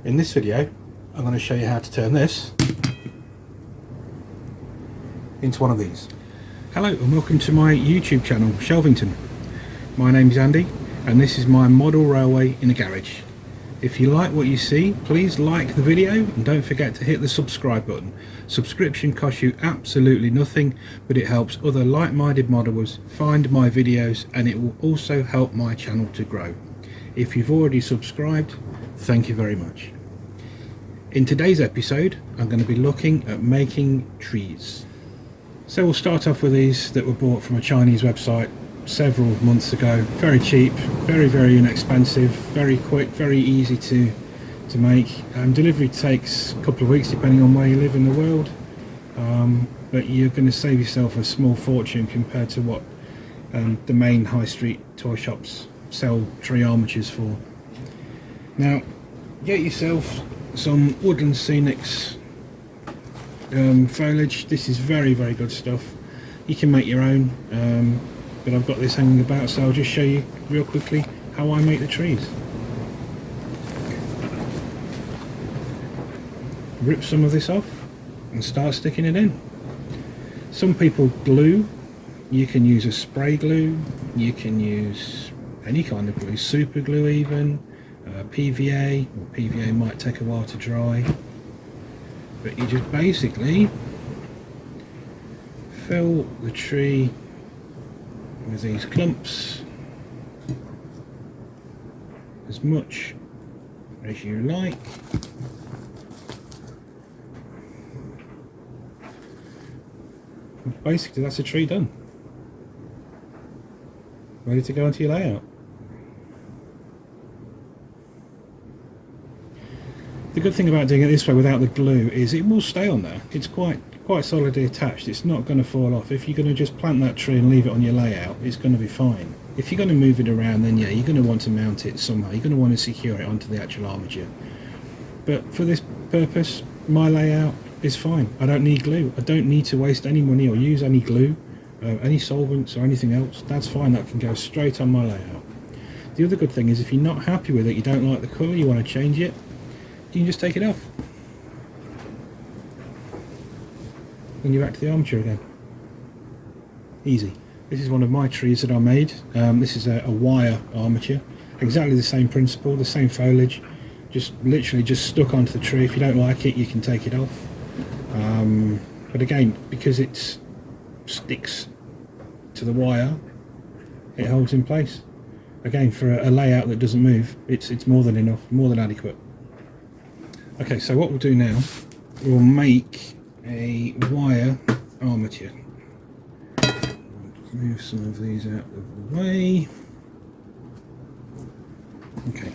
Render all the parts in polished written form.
In this video I'm going to show you how to turn this into one of these. Hello and welcome to my YouTube channel, Shelvington. My name is Andy and this is my model railway in a garage. If you like what you see, please like the video and don't forget to hit the subscribe button. Subscription costs you absolutely nothing, but it helps other like-minded modelers find my videos and it will also help my channel to grow. If you've already subscribed, thank you very much. In today's episode, I'm going to be looking at making trees. So we'll start off with these that were bought from a Chinese website several months ago. Very cheap, very inexpensive, very quick, very easy to make. Delivery takes a couple of weeks depending on where you live in the world, but you're going to save yourself a small fortune compared to what the main high street toy shops sell tree armatures for. Now get yourself some Woodland Scenics foliage. This is very good stuff. You can make your own, but I've got this hanging about, so I'll just show you real quickly how I make the trees. Rip some of this off and start sticking it in. Some people glue. You can use a spray glue, you can use any kind of glue, super glue even, PVA. Well, PVA might take a while to dry, but you just basically fill the tree with these clumps as much as you like. And basically that's a tree done, ready to go into your layout. The good thing about doing it this way without the glue is it will stay on there. It's quite solidly attached. It's not going to fall off. If you're going to just plant that tree and leave it on your layout, it's going to be fine. If you're going to move it around, then yeah, you're going to want to mount it somehow. You're going to want to secure it onto the actual armature. But for this purpose, my layout is fine. I don't need glue. I don't need to waste any money or use any glue, any solvents or anything else. That's fine. That can go straight on my layout. The other good thing is if you're not happy with it, you don't like the colour, you want to change it, you can just take it off. Then you're back to the armature again. Easy. This is one of my trees that I made. This is a wire armature. Exactly the same principle, the same foliage. Just literally just stuck onto the tree. If you don't like it, you can take it off. But again, because it sticks to the wire, it holds in place. Again, for a layout that doesn't move, it's more than enough, more than adequate. Okay, so what we'll do now, we'll make a wire armature. Move some of these out of the way. Okay,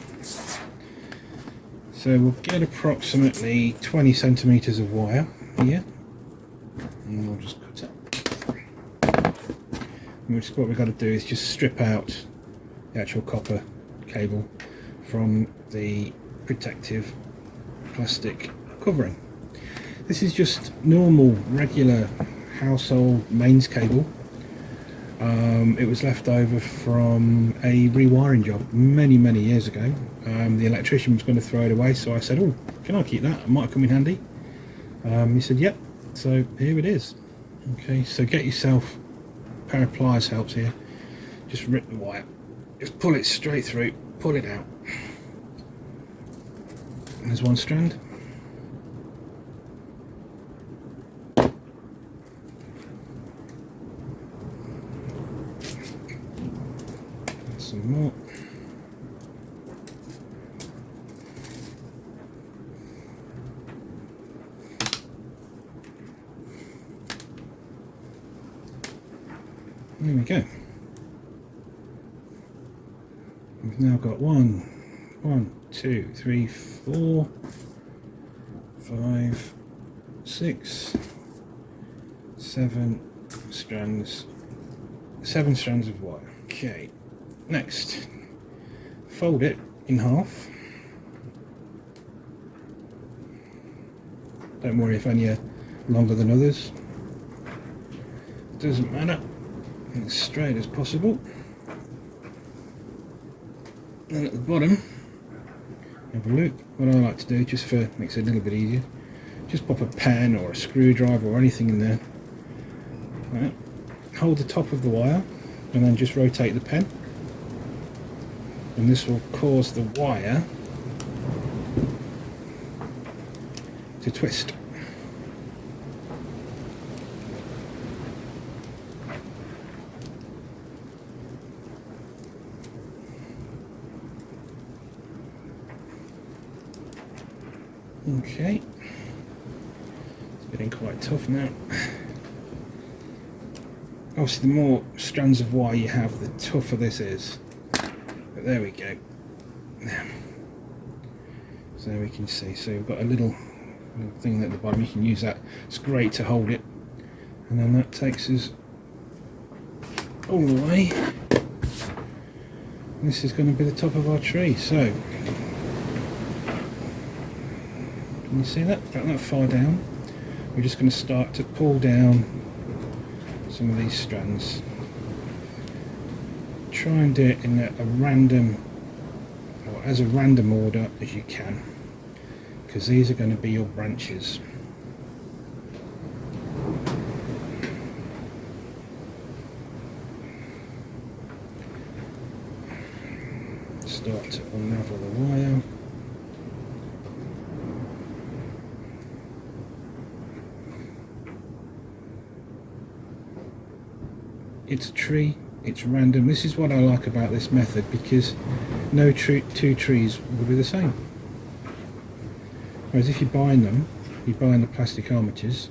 so we'll get approximately 20 centimeters of wire here, and we'll just cut it. What we've got to do is just strip out the actual copper cable from the protective plastic covering. This is just normal regular household mains cable. It was left over from a rewiring job many years ago. The electrician was going to throw it away, so I said, oh, can I keep that? It might come in handy. He said yep, so here it is. Okay, so get yourself a pair of pliers, helps here. Just rip the wire, just pull it straight through, pull it out. There's one strand. Some more. There we go. We've now got 1, 2, 3, 4, 5, 6, 7 strands. 7 strands of wire. Okay. Next, fold it in half. Don't worry if any are longer than others. Doesn't matter. As straight as possible. Then at the bottom, have a look. What I like to do, just for makes it a little bit easier, just pop a pen or a screwdriver or anything in there. Right. Hold the top of the wire and then just rotate the pen, and this will cause the wire to twist. Okay, it's getting quite tough now. Obviously the more strands of wire you have, the tougher this is, but there we go. So we can see, so we've got a little thing at the bottom, you can use that, it's great to hold it, and then that takes us all the way. This is going to be the top of our tree. So can you see that? About that far down. We're just going to start to pull down some of these strands. Try and do it in a random, or as a random order as you can, because these are going to be your branches. Start to unravel the wire. It's a tree, it's random. This is what I like about this method, because no two trees will be the same. Whereas if you bind them, you bind the plastic armatures,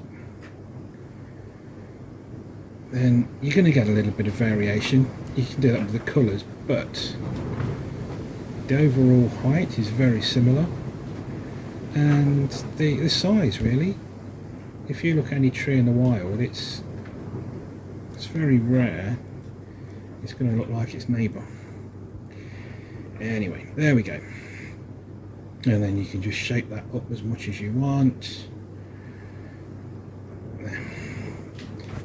then you're going to get a little bit of variation. You can do that with the colours, but the overall height is very similar, and the size really. If you look at any tree in the wild, it's very rare it's going to look like its neighbour. Anyway, there we go. And then you can just shape that up as much as you want.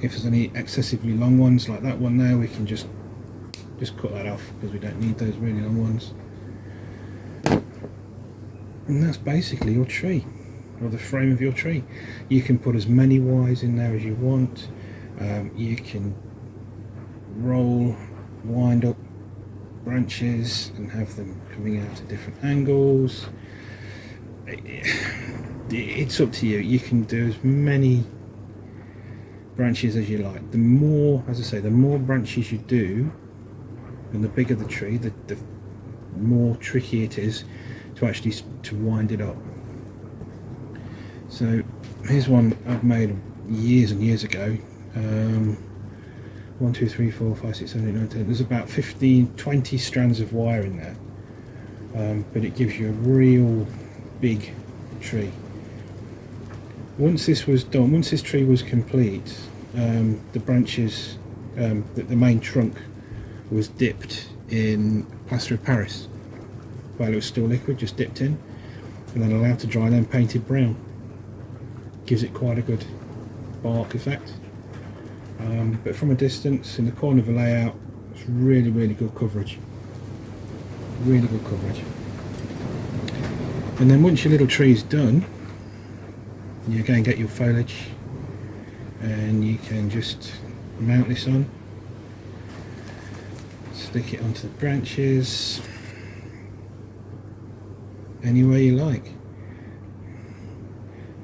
If there's any excessively long ones like that one there, we can just cut that off, because we don't need those really long ones. And that's basically your tree, or the frame of your tree. You can put as many wires in there as you want. You can wind up branches and have them coming out at different angles. It's up to you. You can do as many branches as you like. The more, as I say, the more branches you do, and the bigger the tree, the more tricky it is to actually to wind it up. So here's one I've made years and years ago. 1, 2, 3, 4, 5, 6, 7, 8, 9, 10. There's about 15-20 strands of wire in there, but it gives you a real big tree. Once this was done, once this tree was complete, the branches, the main trunk was dipped in plaster of Paris while it was still liquid, just dipped in, and then allowed to dry, then painted brown. Gives it quite a good bark effect. But from a distance, in the corner of a layout, it's really, really good coverage. Really good coverage. And then once your little tree is done, you go and get your foliage, and you can just mount this on, stick it onto the branches any way you like.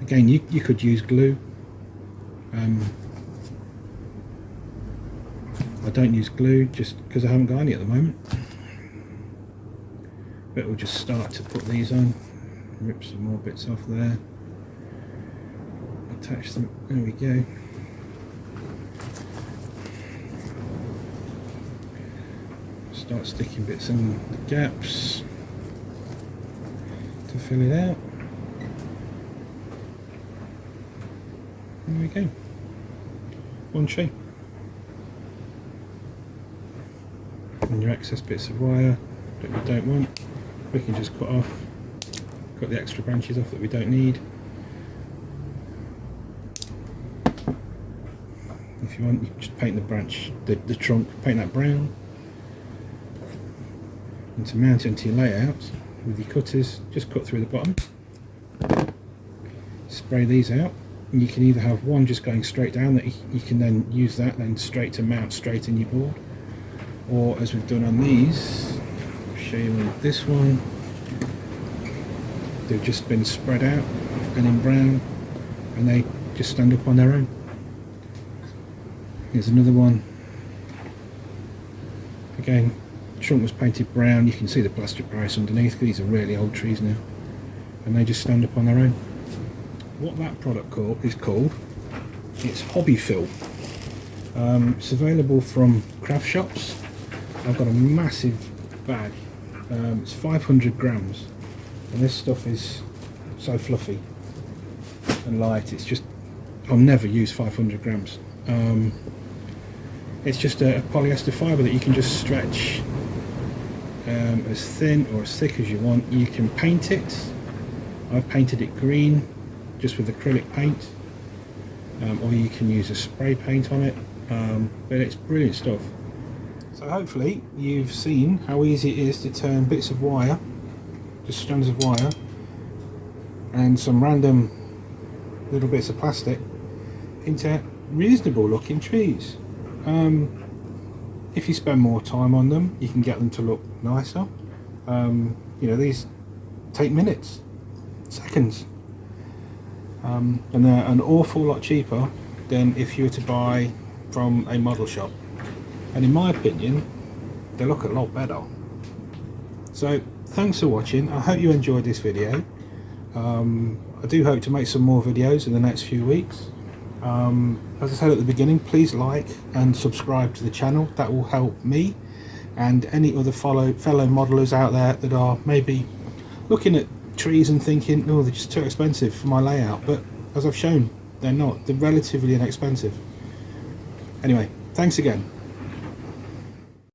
Again, you could use glue. I don't use glue just because I haven't got any at the moment, but we'll just start to put these on, rip some more bits off there, attach them, there we go. Start sticking bits in the gaps to fill it out. There we go, one tree. And your excess bits of wire that we don't want, we can just cut off, cut the extra branches off that we don't need. If you want, you can just paint the branch, the trunk, paint that brown. And to mount it onto your layout, with your cutters, just cut through the bottom, spray these out, and you can either have one just going straight down that you can then use that then straight to mount straight in your board, or as we've done on these, I'll show you with this one, they've just been spread out and in brown, and they just stand up on their own. Here's another one. Again, trunk was painted brown. You can see the plaster Paris underneath, because these are really old trees now, and they just stand up on their own. What that product is called, it's Hobby Fill. It's available from craft shops. I've got a massive bag. It's 500 grams, and this stuff is so fluffy and light. It's just, I'll never use 500 grams. It's just a polyester fibre that you can just stretch as thin or as thick as you want. You can paint it. I've painted it green just with acrylic paint, or you can use a spray paint on it, but it's brilliant stuff. So hopefully you've seen how easy it is to turn bits of wire, just strands of wire, and some random little bits of plastic into reasonable looking trees. If you spend more time on them, you can get them to look nicer. You know, these take minutes, seconds, and they're an awful lot cheaper than if you were to buy from a model shop, and in my opinion they look a lot better. So thanks for watching. I hope you enjoyed this video. I do hope to make some more videos in the next few weeks. As I said at the beginning, please like and subscribe to the channel. That will help me and any other fellow modelers out there that are maybe looking at trees and thinking, oh, they're just too expensive for my layout. But as I've shown, they're not. They're relatively inexpensive. Anyway, thanks again.